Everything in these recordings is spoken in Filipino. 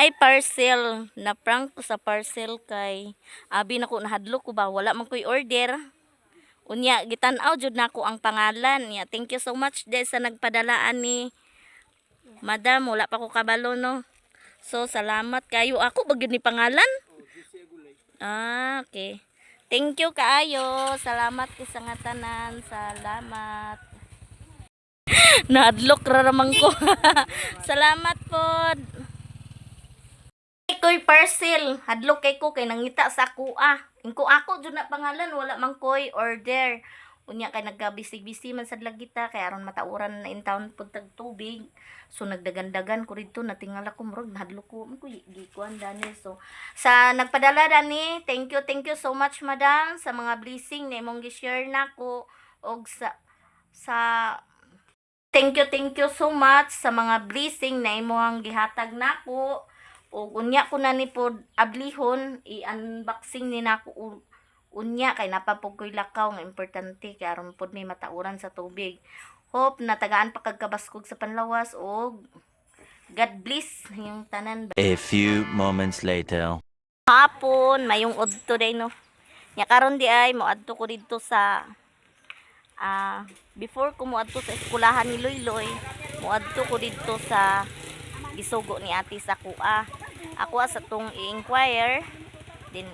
Ay, parcel. Na-prank ko sa parcel kay abi na ko nahadlok ko ba. Wala man ko'y order. Unya, gitanaw jud nako ang pangalan. Ya, thank you so much de sa nagpadalaan ni Madam. Wala pa ko kabalo no. So, salamat kayo. Ako ba gyud ni pangalan? Ah, okay. Thank you kaayo. Salamat sa nga tanan. Salamat. Nahadlok ra ramang ko. Salamat pod. Koy parcel, hadlok kay ko kay nangita sa kuha. Ingko ako jud na pangalan wala man koy order. Unya kay nagkabisi-bisi man sad lagita kay aron matauran na in town pud tag tubig. So nagdagandagan ko dito natingal ako murag hadlok ko ko gikuan dani. So sa nagpadala dani, thank you so much madam sa mga blessing na imong gi-share nako og sa thank you so much sa mga blessing na imong gihatag nako. O unya ko na ni pod ablihon i-unboxing ni nako unya kay napapog ko'y lakaw nga importante kay aron pod may matauran sa tubig. Hope natagaan pa kag kabaskog sa panlawas o God bless yung tanan. A few moments later. Hapon mayong udto day no. Nya karon di ay moadto ko didto sa before ko moadto sa eskwelahan ni Loyloy, moadto ko didto sa gisugo ni ate sa kuha. Ako sa tong i-inquire din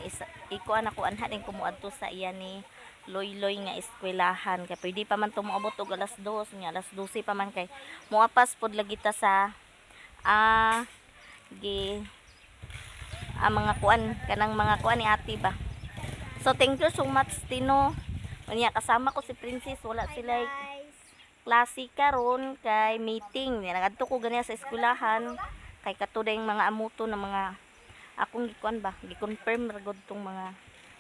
ikuan ako anha din kumuadto sa iya ni Loyloy nga eskwelahan kay pwede pa man tumuabot og alas 2 nya alas 12 pa man kay moapas pod lagi ta sa mga kuan kanang mga kuan ni ate ba. So thank you so much Tino. Unya kasama ko si Princess, wala sila klase karon kay meeting. Nagadto ko ganiya sa eskwelahan kay katuday mga amuto na mga akong gikuan ba, gi-confirm ra gud tong mga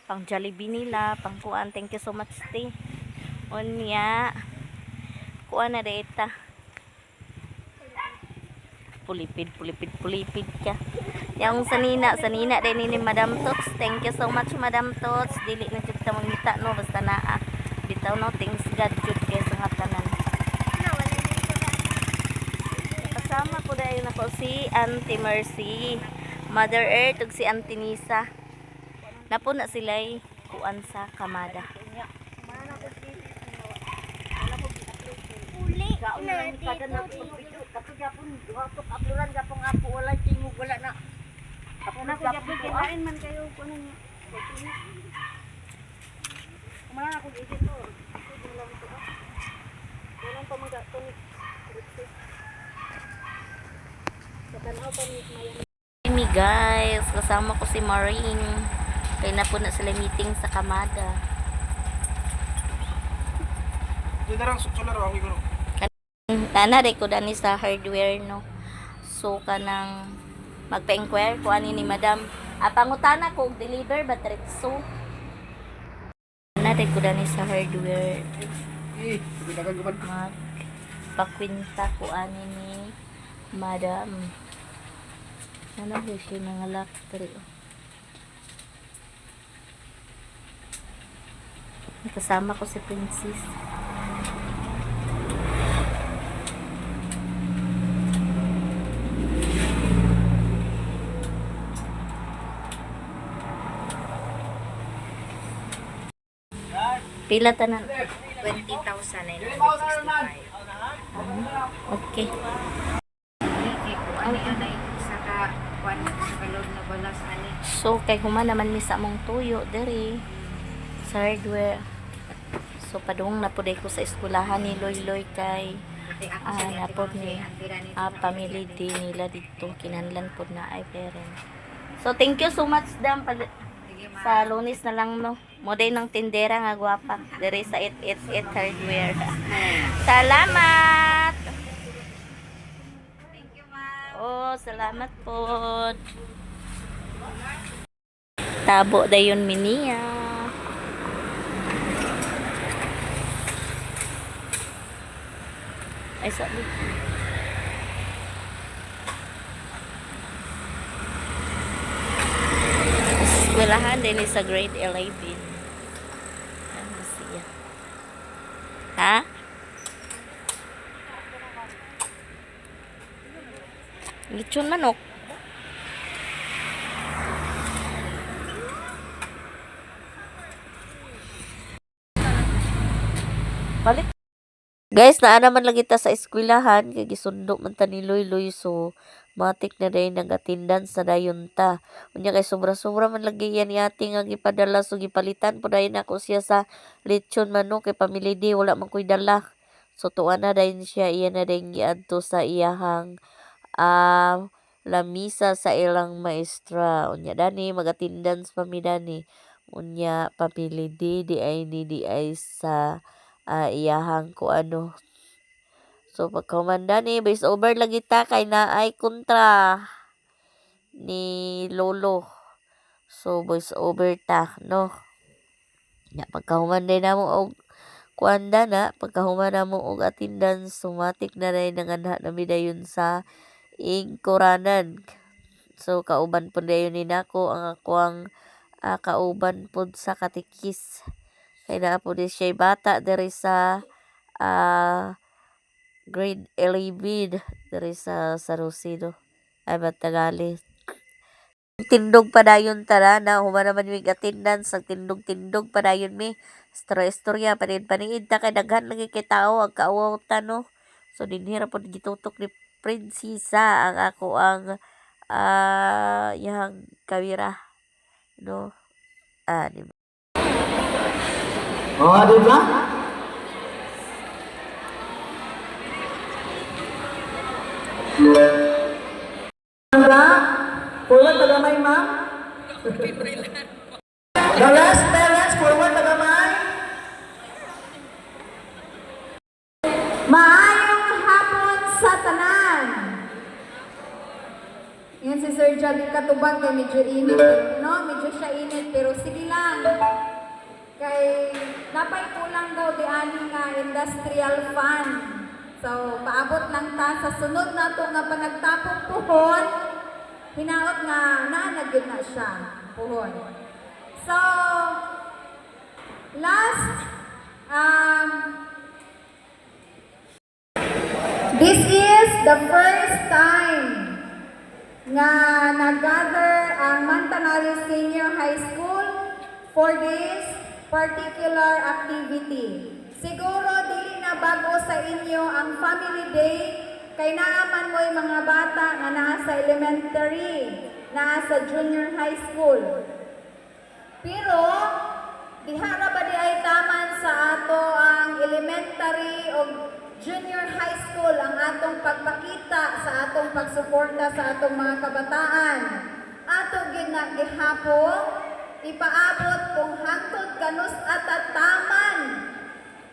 pang Jollibee nila, pang kuan. Thank you so much te. Unya kuan na data. Pulipid ka. Yang sanina din ni Madam Tots. Thank you so much Madam Tots. Dili na jud ta mangita no basta naa. Bitaw no things God jud kay sa hatanan. Kasama po dahil na po si Auntie Mercy, Mother Earth ug si Auntie Nisa. Napo na sila'y kuan sa kamada. Uli na dito. Kato japon duhatok apluran japong apo wala tingog wala na. Ako na japon kinain man kayo kuno niya. Kumana ako dito. Lang to. Walang pamaga to ni. Hey guys, kasama ko si Marine. Kaya na po na sila meeting sa kamada. Dito lang sular ako iguro. Nanare ko dani sa hardware no. So kanang magpa-inquire ko ani ni Madam. Pangutana ko deliver ba diretso. Nanare ko dani sa hardware. Pakwinta ko ani ni Madam. Ano ba siya mga lakri? Kasama ko si Princess. Pila tanan? 20,965. Okay. Ano anay saka kuan sa kalod na balas ani. So kay human naman mi sa mong tuyo diri sa hardware. So padung na puday ko sa eskwelahan ni Loyloy kay napod ni family din nila dito kinanlan pod na ay parent. So thank you so much dam sa Lunes na lang no. Moday ng tindera nga gwapa diri sa 888 hardware. Salamat. Thank you ma'am. Oh, salamat po. Tabo dayon miniya. Ay, sabi. Eskwelahan din sa grade 11. Ano siya? Ha? Lechon manok. Palit. Guys, naa naman lagi ta sa eskwelahan kay gisundo man ta ni Loy so matik na day nag-attendance na dayon ta. Unya kay sobra-sobra man lagi yan ni ate nga gipadala so gipalitan po dayon ako siya sa lechon manok kay family day wala man koy dala. So tuwa na dayon siya iya na dayon giadto sa iyahang lamisa sa ilang maestra. Unya dani mag-attendance pa mi dani. Unya family day di ay sa iyahang ko ano. So pagkaumanda ni base over lagi ta kay naay kontra ni Lolo. So voice over ta no. Ya pagkahuman na mo og kuanda na pagkahuman na mo og attendance sumatik na rin nanganha na dayon sa ingkuranan. So kauban po dayon ni nako ang akwang kauban pod sa katikis. Kay naa po di siya bata diri sa grade 11 diri sa San Jose no. Ay Matagali. Tindog pa dayon tara na human naman yung attendance ang tindog pa dayon mi. Istorya paniid ta kay daghan lagi kay tao ang kaawaw ta no. So dinhira pod gitutok ni Prinsesa ang ako ang yang kawira no. Di ba? Oh, di ba? Forward tagamay, ma'am. The last parents, forward tagamay. Maayong hapon sa tanan. Yan si Sir Jaggy Katubag kay medyo init, no? Medyo siya init pero sige lang. Kay napay kulang daw di ani nga industrial fund. So paabot lang ta sa sunod nato nga panagtapong puhon. Hinaot nga naanagid na siya puhon. So last this is the first time nga nag-gather ang Mantanali Senior High School for this particular activity. Siguro dili na bago sa inyo ang Family Day kay naaman mo'y mga bata nga naa sa elementary, naa sa junior high school. Pero dihara ba di ay taman sa ato ang elementary o junior high school ang atong pagpakita sa atong pagsuporta sa atong mga kabataan. Ato gihapon ipaabot kung hangtod kanus at taman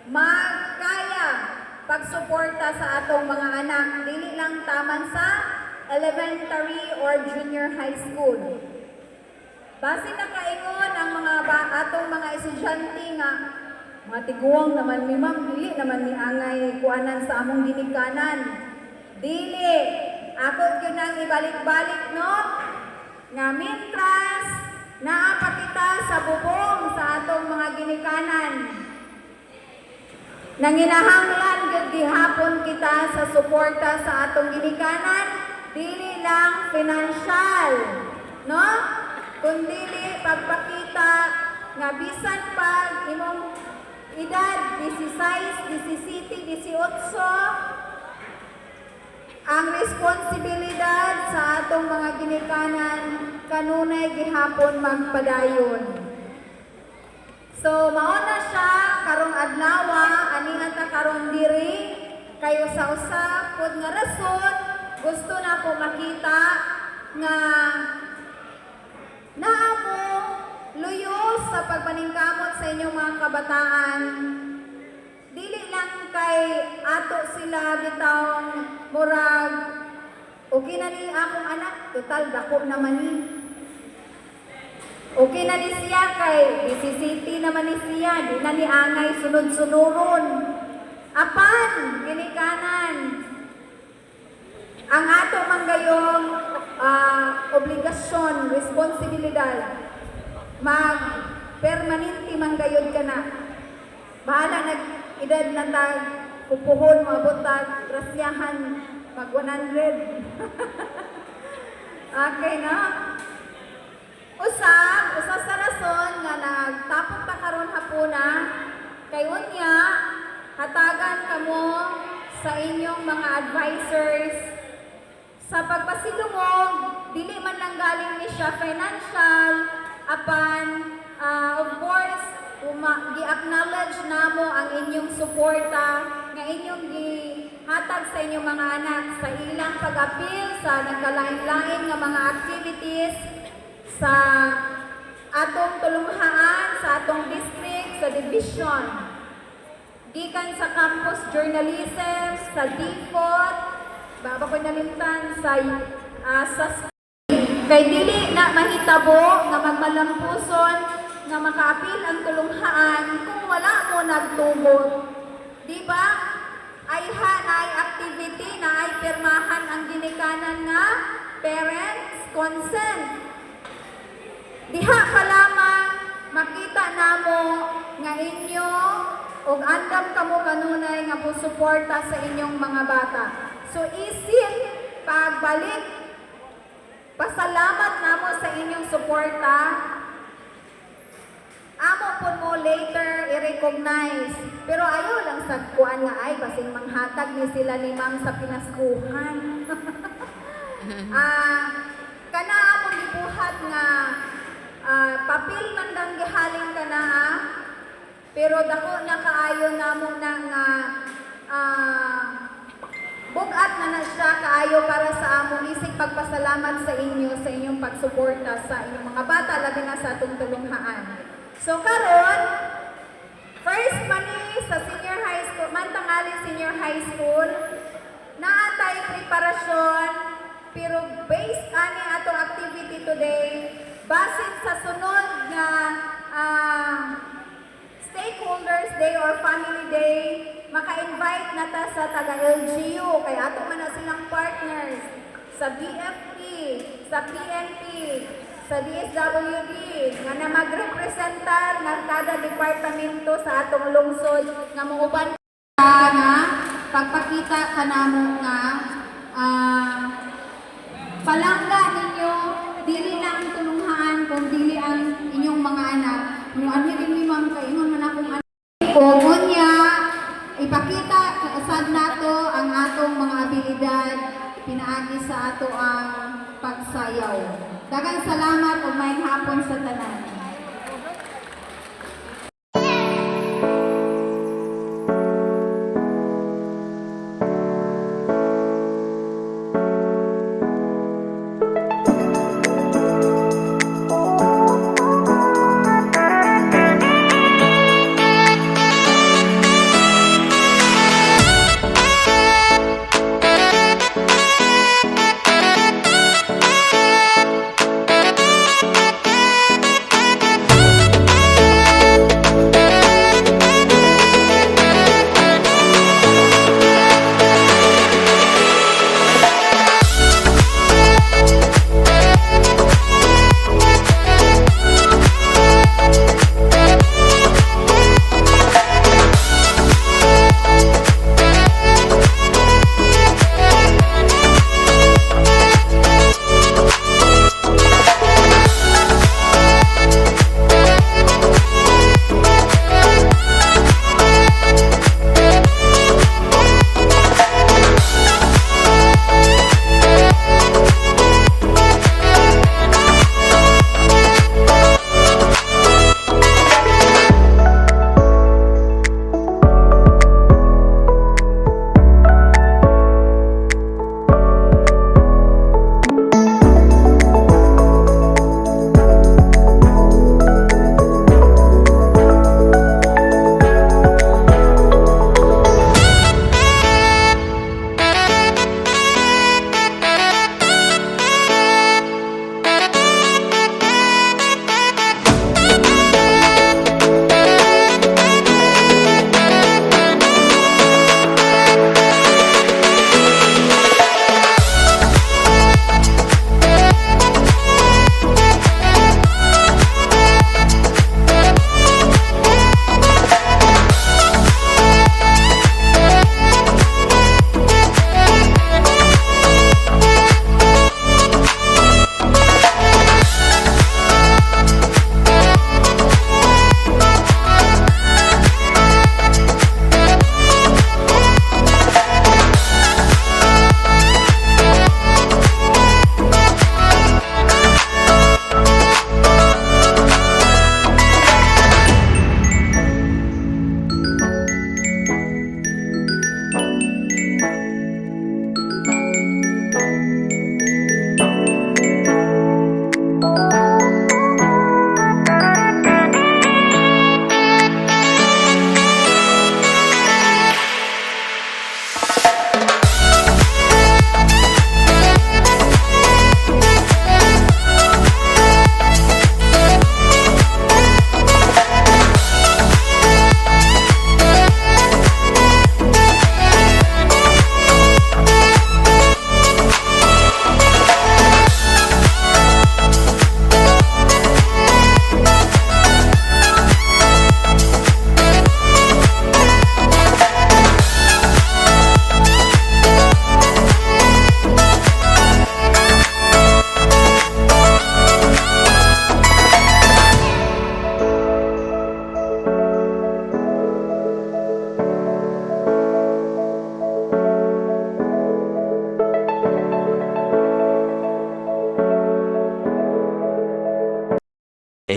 magkaya pagsuporta sa atong mga anak dili lang taman sa elementary or junior high school. Base nakaingon ang mga atong mga estudyante nga mga tiguang naman mi ma'am, dili naman ni angay kuanan sa among ginikanan. Dili. Ako yun ang ibalik-balik, no? Nga mintras, naapa kita sa bubong sa atong mga ginikanan. Nanginahanglan gyud gihapon kita sa suporta sa atong ginikanan, dili lang financial, no? Kundi pagpakita nga bisan pag imong edad 16, 17, 18 ang responsibilidad sa atong mga ginikanan kanunay gihapon magpadayon. So mao na siya karong adlaw ani ta karon diri kay usa-usa pod nga rason gusto na ko makita nga naamo luyos sa pagpaningkamot sa inyong mga kabataan. Dili lang kay ato sila bitawng murag okay na ni akong anak, total dako naman ni. Okay na ni siya kay BCCT naman ni siya, di na ni angay sunod-sunuron. Apan, ginikanan. Ang ato manggayong obligasyon, responsibilidad, mag-permanente manggayod ka na. Bahala nag-edad na tag, pupuhon, maabot tag, rasyahan, mag 100. Okay na? Usa sa rason nga nagtapok ta karon hapuna kay unya hatagan kamo sa inyong mga advisors sa pagpasilungog, dili man lang galing ni siya financial, apan of course, gi-acknowledge namo ang inyong suporta nga inyong gihatag sa inyong mga anak sa ilang pag-apil sa nagkalain-lain nga mga activities sa atong tulunghaan, sa atong district, sa division. Gikan sa campus journalism, sa DPOT, baba ko nalimtan sa kay dili na mahitabo nga magmalampuson nga makaapil ang tulunghaan kung wala mo nagtugot. Di ba? Ay ay activity na ay pirmahan ang ginikanan nga parents consent. Diha pa lamang makita namo nga inyo og andam kamo kanunay nga suporta sa inyong mga bata. So isip pagbalik pasalamat namo sa inyong suporta. Amo po mo later i-recognize. Pero ayaw lang sa kuan nga ay basing manghatag ni sila ni Ma'am sa pinaskuhan. Kana among gibuhat nga papel man dang gihalin kana pero dako na kaayo namo na nga bugat na siya kaayo para sa among isig pagpasalamat sa inyo sa inyong pagsuporta sa inyong mga bata labi na sa atong tulunghaan. So karon first mani sa senior high school, Mantangali Senior High School, naatay preparasyon pero based ani atong activity today basin sa sunod nga stakeholders day or family day, maka-invite na ta sa taga-LGU, kay ato man na silang partners, sa BFP, sa PNP, sa DSWD, nga na magrepresentar ng kada departamento sa atong lungsod, nga muuban nga pagpakita ka namo nga palangga ninyo, dili na ang tulunghaan kung dili ang inyong mga anak. Yung ano rin ni Ma'am, kaingon man akong anak. Kung niya, ipakita sad nato ang atong mga abilidad, pinaagi sa ato ang pagsayaw. Daghang salamat ug maayong hapon sa tanan.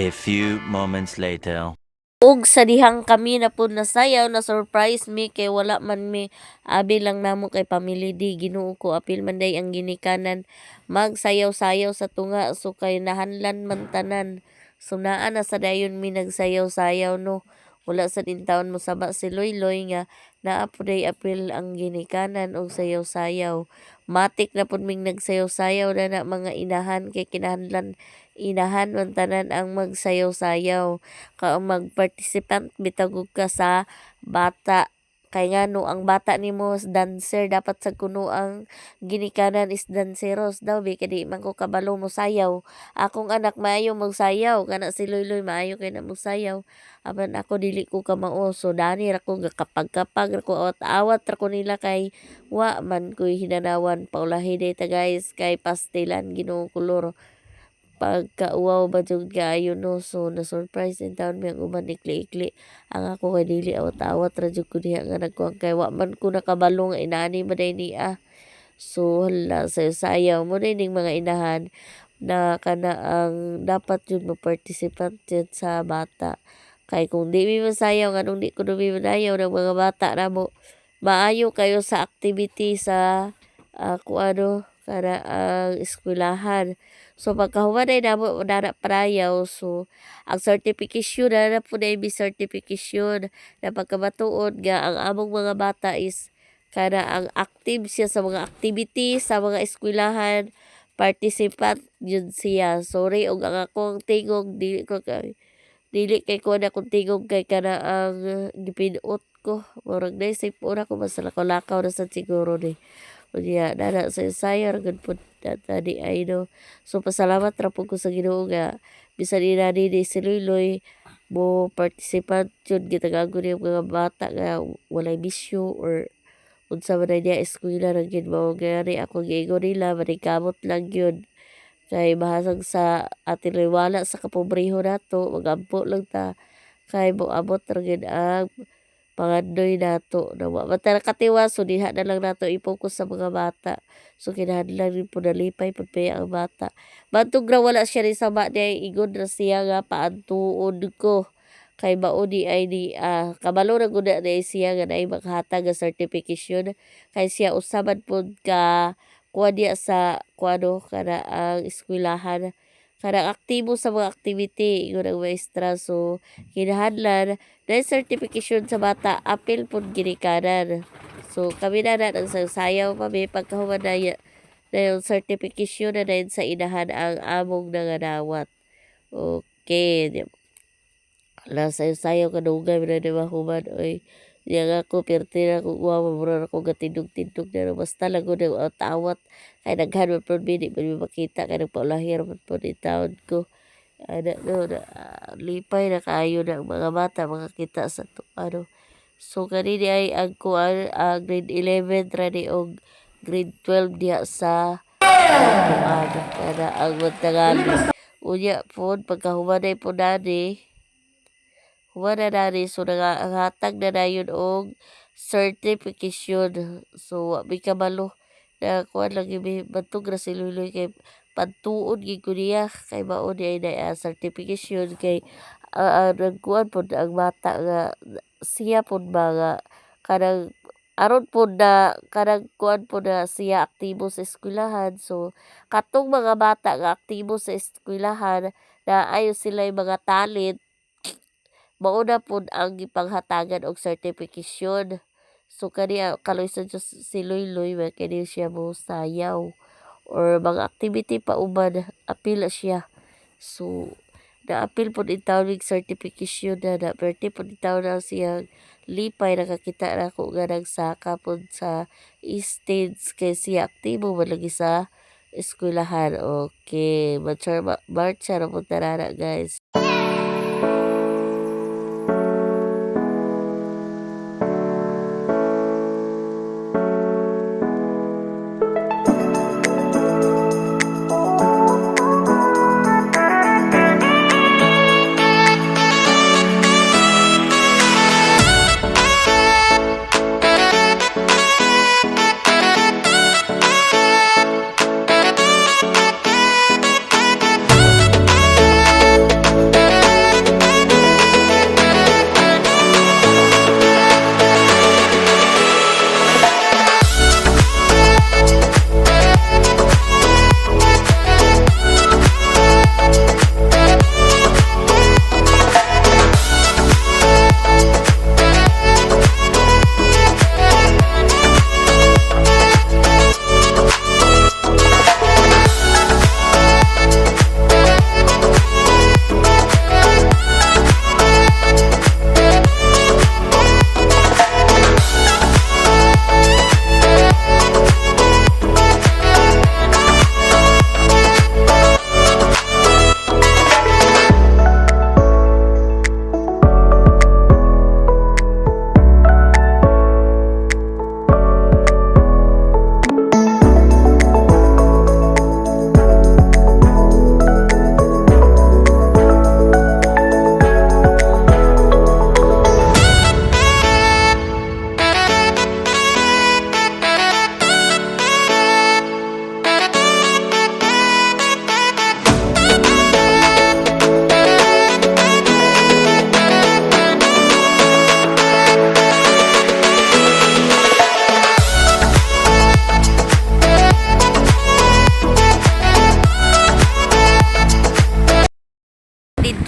A few moments later. ug sa dihang kami na pud nasayaw na surprise mi kay wala man mi abi lang namo kay family di Ginoo ko apil man day ang ginikanan magsayaw-sayaw sa tunga so kay nahanlan man tanan so naa na sa dayon mi nagsayaw-sayaw no wala sa taon mo saba si Loy nga naa pud day apil ang ginikanan og sayaw-sayaw matik na pud ming nagsayaw-sayaw na mga inahan kay kinahanglan inahan man tanan ang magsayaw-sayaw ka mag-participant bitagog ka sa bata kay ngano ang bata nimo is dancer dapat sa kuno ang ginikanan is danceros daw bi kay di man ko kabalo mo sayaw akong anak maayo magsayaw kana si Loy maayo kay na magsayaw apan ako dili ko kamao so dani ra ko kapag-kapag ra ko awat ra ko nila kay wa man ko'y hinanawan paulahi day ta guys kay pastilan Ginoo kolor pagkauwaw ba jud kaayo no so na surprise in town mi ang uban ikli-ikli ang ako kay dili awat-awat ra jud ko diha nga nagkuhan kay wa man ko nakabalo nga inani ba day niya so hala sayaw mo day ning mga inahan na kana ang dapat jud mo participant jud sa bata kay kung di mi masayaw nganong di ko mi manayaw ng mga bata na mo maayo kayo sa activity sa kuano kana ang eskwelahan. So pagkahuman ay namo nana parayaw so ang certification na po na may certification na pagkabatuod nga ang among mga bata is kana ang active siya sa mga activity sa mga eskwelahan participant yun siya sorry og ang akong tingog dili kay ko na kung tingog kay kana ang gipinot ko murag na isip una ko mas lakaw na sa siguro ni unya nana sa sayar gud pud tadi ay no so pasalamat ra pud ko sa Ginoo nga bisan inani ni si Loy mo participant jud gitagago ni mga bata nga walay bisyo or unsa man na niya eskwela ra gid mao gani ako giingon nila manikamot lang yun kay bahasag sa atin wala sa kapobreho nato magampo lang ta kay moabot ra gid ang pangandoy nato na wa man ta nakatiwas so diha na lang nato i-focus sa mga bata so kinahanglan rin po nalipay pud pa ang bata bantog ra wala siya rin sama niya igod ra siya nga paantuon ko kay mao di ay ni kabalo ra gud na siya nga naay maghatag nga certification kay siya usaban pud ka kuha diya sa kuano kana ang eskwelahan kanang aktibo sa mga activity ingon ang maestra so kinahanglan na certification sa bata apil pud ginikanan so kami na nagsasayaw pa may pagkahuman na yung certification na dayon sa inahan ang among nanganawat okay ala sayo kadugay na di mahuman oy diya ako pirti na kung mabura ako gatindog-tindog na basta lang ko na tawat kay naghan man po di man makita kay nagpaulahir man po ni taon ko ana no lipay na kaayo ng mga bata makakita sa to ano so kanini ay ang kuan grade 11 ra ni og grade 12 diha sa kada ang Tagalog unya po pagkahumanay po nani wala na rin. So, nangahatag na yun og certification. So, may kabalo na kuha lang yung bantog na si Luloy kay pantuon gid ko niya kay maon ay na certification kay nagkuhan po ang bata nga siya po mga kanang aron po na kanang kuhan po na siya aktibo sa eskwelahan. So, katong mga bata nga aktibo sa eskwelahan na ayo sila yung mga talent mauna po ang ipanghatagan og certification. So, kaniya, kaloy sa Diyos si Loy, kaniya siya mo sayaw. Or mga activity pa uban, apil siya. So, na-apil po din taon ng certification na pwerte po din taon na siya lipay, nakakita na ko nga nagsaka po sa stage kay siya aktibo malagi sa eskwelahan. Okay, marcha na po tarara guys.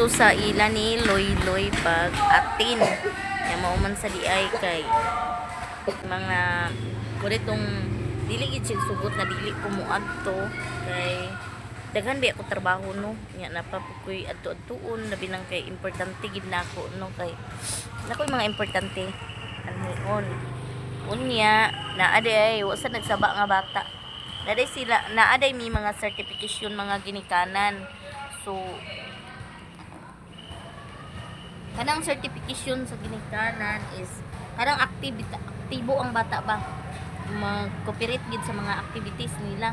dito sa ila ni Loy Loy pag atin. Yang mauman sa di ay kay mga tong dili gid siya sugot na dili ko moadto kay daghan bi ako trabaho no nya napapukoy adto-adtuon labi nang kay importante gid nako no kay nakoy mga importante anhion unya naaday wa sa nagsaba nga bata naaday mi mga certification mga ginikanan so kanang certification sa ginikanan is kanang aktibo ang bata ba mag-cooperate gid sa mga activities nila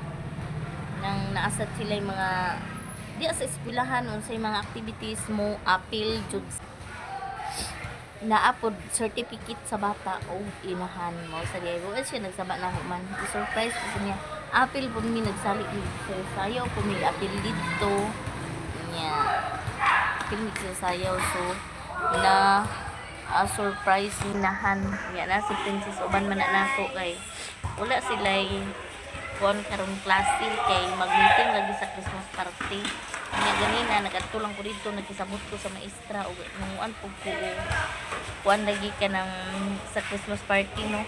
nang naasad sila yung mga di sa eskwelahan unsay mga activities mo appeal jud naapod certificate sa bata o inahan mo sa Diego siya nagsaba na man surprise ko niya appeal po mi nagsali sa sayaw po mi appeal dito niya appeal mi sa sayaw so na surprise inahan niya na si Princess uban man na nako kay wala sila kuan karon klase kay mag-meeting lagi sa Christmas party. Nya ganina nagadto lang ko dito nagkisabot ko sa maestra ug nanguan pug ko kuan lagi ka ng sa Christmas party no.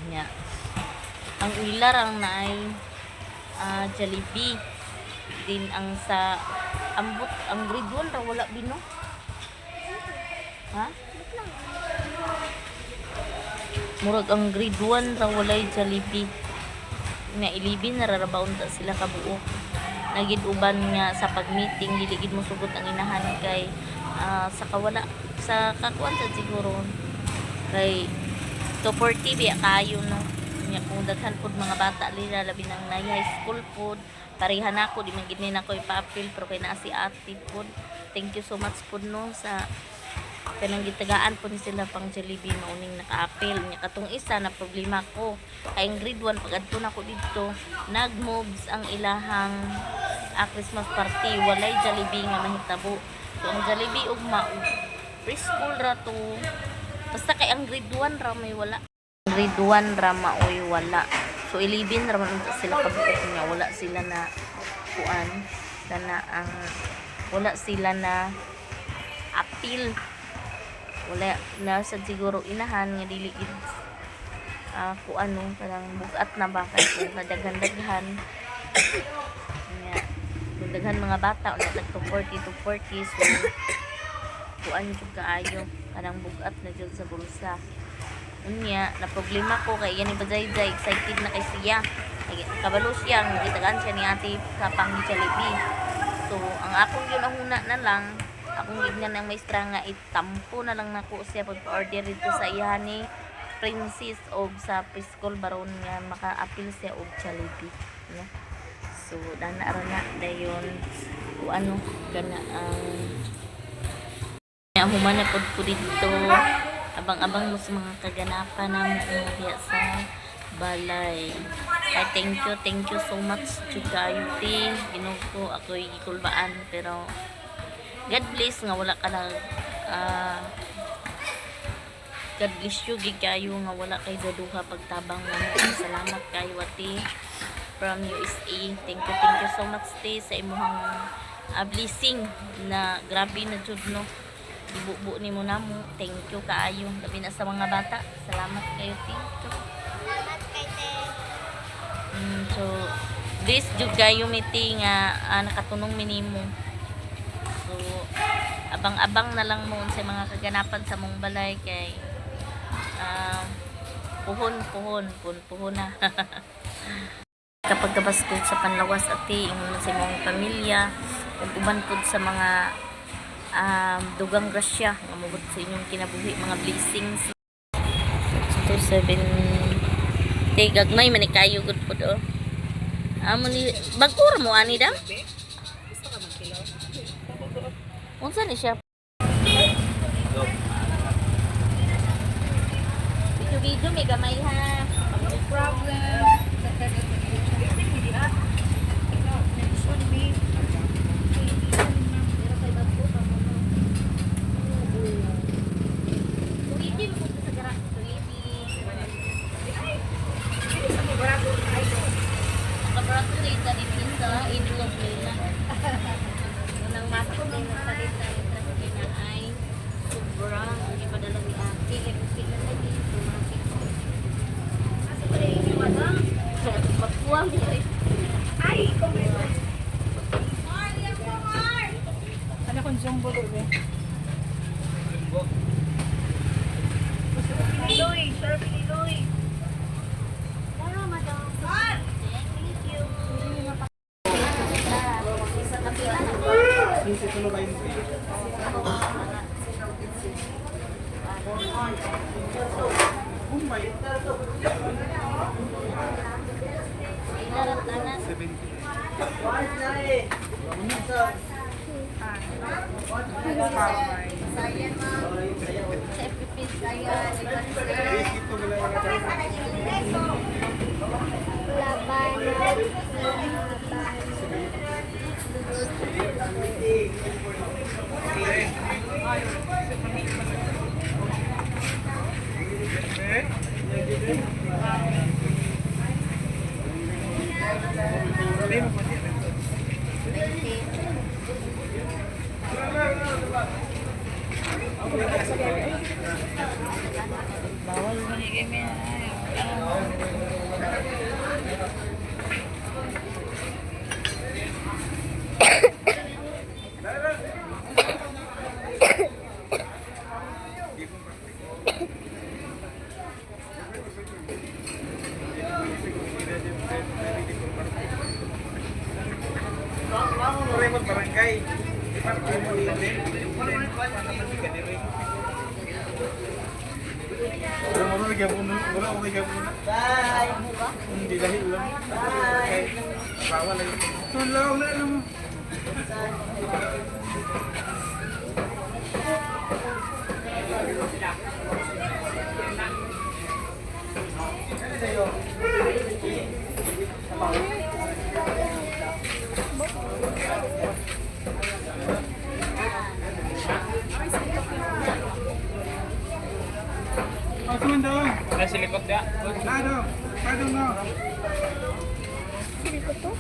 Nya ang ilar ang naay Jollibee din ang sa ambot ang grade 1 ra wala bino. Ha? Murag ang grade 1 ra walay Jollibee. Nga ilibin nararabaon ta sila kabuo nagid uban nga sa pag-meeting dili gid mo sugot ang inahan kay sa kawala sa kakuan sa siguro kay 240 biya kayo no nya kung daghan pud mga bata nila labi nang na high school pud pareha nako di man gid ni nako ipa-appeal pero kay naa si ate pud thank you so much pud no sa kanang gitagaan po ni sila pang Jollibee mauning naka-appeal nya katong isa na problema ko kay grade 1 pag adto na ko dito nag-moves ang ilahang Christmas party walay Jollibee nga mahitabo so ang Jollibee ugma preschool ra to basta kay ang grade 1 ra may wala grade 1 ra maoy wala so 11 ra man unta sila kabuok nya wala sila na kuan na ang wala sila na appeal wala na sa siguro inahan nga dili gid kuan no parang bugat na ba kay kung kadaghan-daghan nya daghan mga bata unya tag 40 to 40 so kuan jud kaayo parang bugat na jud sa bulsa unya na problema ko kay yan ibajay excited na kay siya kabalo siya gitagaan siya ni ate sa pang Jollibee so ang akong yun ang huna na lang akong gignan ng maestra nga itampo na lang nako siya pag order dito sa iya ni Princess og sa preschool baron nga maka-appeal siya og Jollibee no? So dana ra na dayon o ano kana ang humana pod ko dito abang-abang mo sa mga kaganapan namin diya sa balay ay thank you so much to kayo ti Ginoo ko ako'y gikulbaan pero God bless nga wala ka na God bless you gid kayo nga wala kay daduha pagtabang mo salamat kayo ati from USA thank you so much ti sa imong blessing na grabe na jud no ibubo nimo namo thank you kaayo labi na sa mga bata salamat kayo ti salamat kay te so this jud kayo miti nga nakatunong minimo so abang-abang na lang mo sa mga kaganapan sa mong balay kay puhon na kapag kabasko sa panlawas ati ingon sa imong pamilya ug uban pud sa mga dugang grasya nga mabot sa inyong kinabuhi mga blessings 270 gagmay man kayo gud pud amo ni bagkura mo ani da unsa ni siya video may gamay ha no problem Nang masok din sa Remote barangay. Di ba mo ini? Wala lagi ako na. Bye. Hindi dahil lang. Bye. Bawal lagi. Tulaw na lang. Asuhan daw. Nasa likod ya. Lado. Lado no. Silikot to?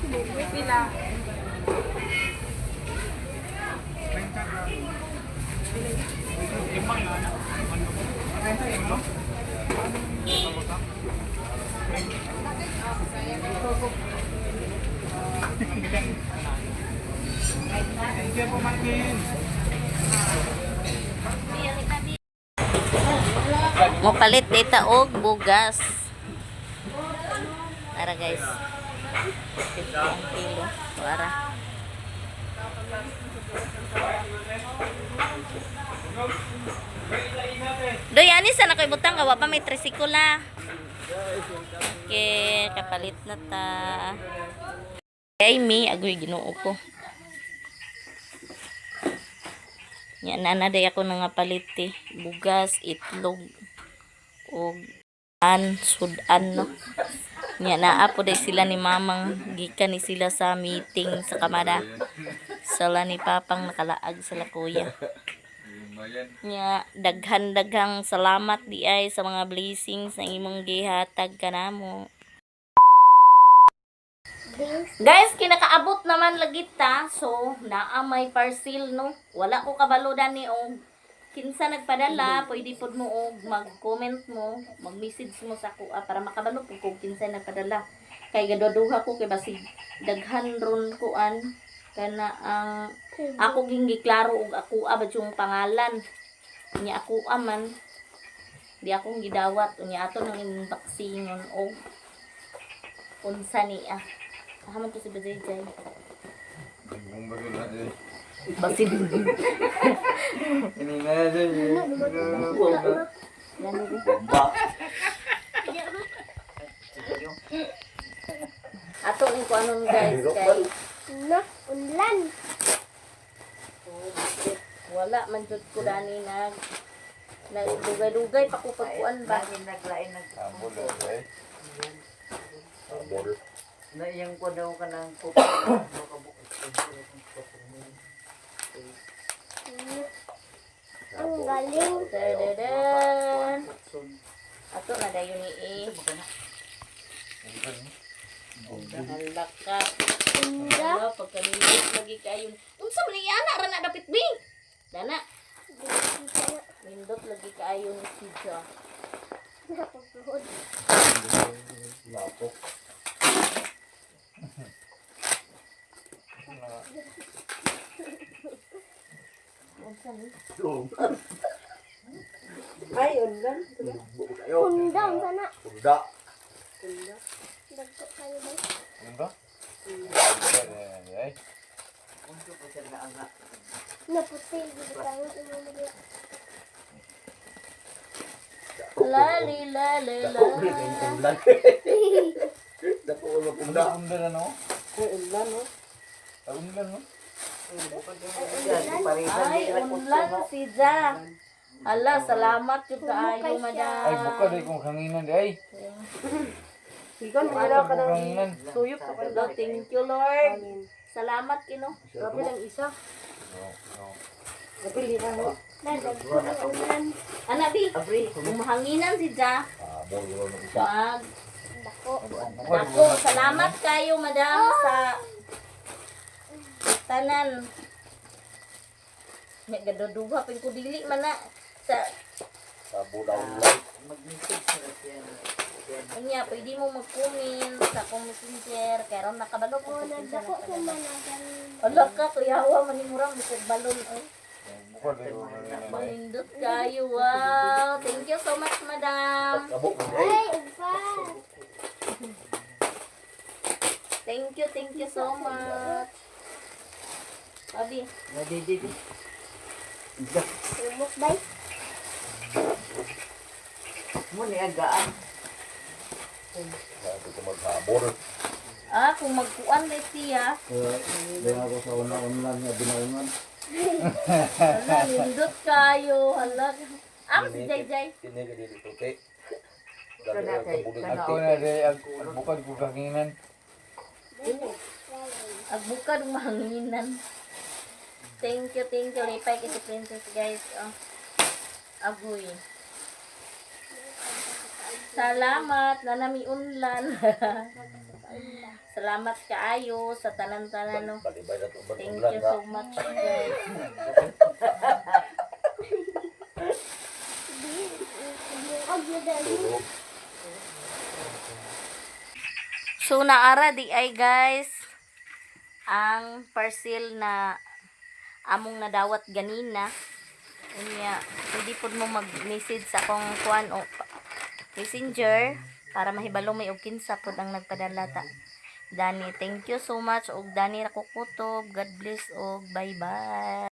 Sila. Limang na. Thank you po, Markin. Mo palit data og bugas. Tara guys. 50 ang kilo. Tara. Doy, ani sana koy butang kawa pa may trisikula. Okay, kapalit na ta. Kay mi agoy Ginoo ko. Nya nanaday ako nga palit bugas, itlog og sudan no. Nya naa po day sila ni mamang gikan ni sila sa meeting sa kamada. Sala ni papang nakalaag sila kuya. Nya daghan-daghang salamat di ay sa mga blessings na imong gihatag kanamo. Guys, kinakaabot naman lagi ta. So, naa may parcel no. Wala ko kabalo dani og kinsa nagpadala, pwede pod mo og mag-comment mo, mag-message mo sa kuha para makabalo po kung kinsa nagpadala. Kay gaduduha ko kay basig daghan ron kuan kana ang ako gingi klaro og ako abad yung pangalan. Nya ako man di akong gidawat unya ato nang inbaksingon og unsa niya. Haman to si Bajay. Basin. Ini na dyan. Ato ning kuanon guys kay Unlan. wala man jud ko dani nagdugay-dugay pa ko pagkuan ba. Naglain Na iyang ko daw ka ng Ang galing. Dadadaan. Ato na dayon ni halak ka. Wala pagkanindot lagi kayon. Unsa man ni ana ra na dapit bi? Dana. Nindot lagi kayon ni Sija. Napagpuhod. Ay, undan. Undang sana. Unda. Dagko kayo ba? Ano ba? Ay, Unsa pa siya nga nga. Naputi. Hindi tayo umumili. Lali, lali, Dako rin lali. kay undan. Dako ko unda. undan ano? Ay, undan, no? Undan no? Ay, unlan si Ja. Hala, salamat yung kaayo, Ay, madam. buka dahil kong kanginan di ay. Sigon, Buka wala ka ng kanginan. tuyok sa Hello, thank you, Lord. Salamat, kino. Grabe lang isa. No, no. Napili na, no? Dagko ng ulan. Anak, Bi. Abri. Bumahanginan si Ja. Mo yun ng isa. Mag. Dako. Ako, salamat kayo, madam, sa tanan. Nya gaduduha pin ko dili man na sa Sabo daw lang. Mag-message na siya. kanya pwede mo mag-comment sa akong messenger kay ron nakabalo ko O, sa nagdako ko managan. Ala ka kuyawa manimurang bisag balon ay. Buka dahil kong kanginan ay. Manindot kayo. Wow. Thank you so much, madam. Kabok mo ay. Ay, ufa. Thank you so much. Abi, Nadididi. Umok bay. Mo ni agaan. Sabi ko maghabor. kung magkuan na siya, Kaya ako sa una-unlan nga binaungan. hala, nindot kayo. Hala. Si Jay Jay. Kini ka dito tuti. Kana kay Ako na dahil ang bukad ko kanginan. Agbukad mahanginan. Thank you. Lipay kasi princess, guys. Oh. Agoy. Salamat na nami unlan. Salamat kaayo sa tanan-tanan, no. Balibay na ito. Thank you so much, guys. Og na dali. So naara di ay guys ang parcel na among nadawat ganina. Unya, pwede po mo mag-message sa akong kuan o messenger para mahibalo may og kinsa pod ang nagpadala ta. Dani, thank you so much og Dani ra ko kutob. God bless og bye-bye.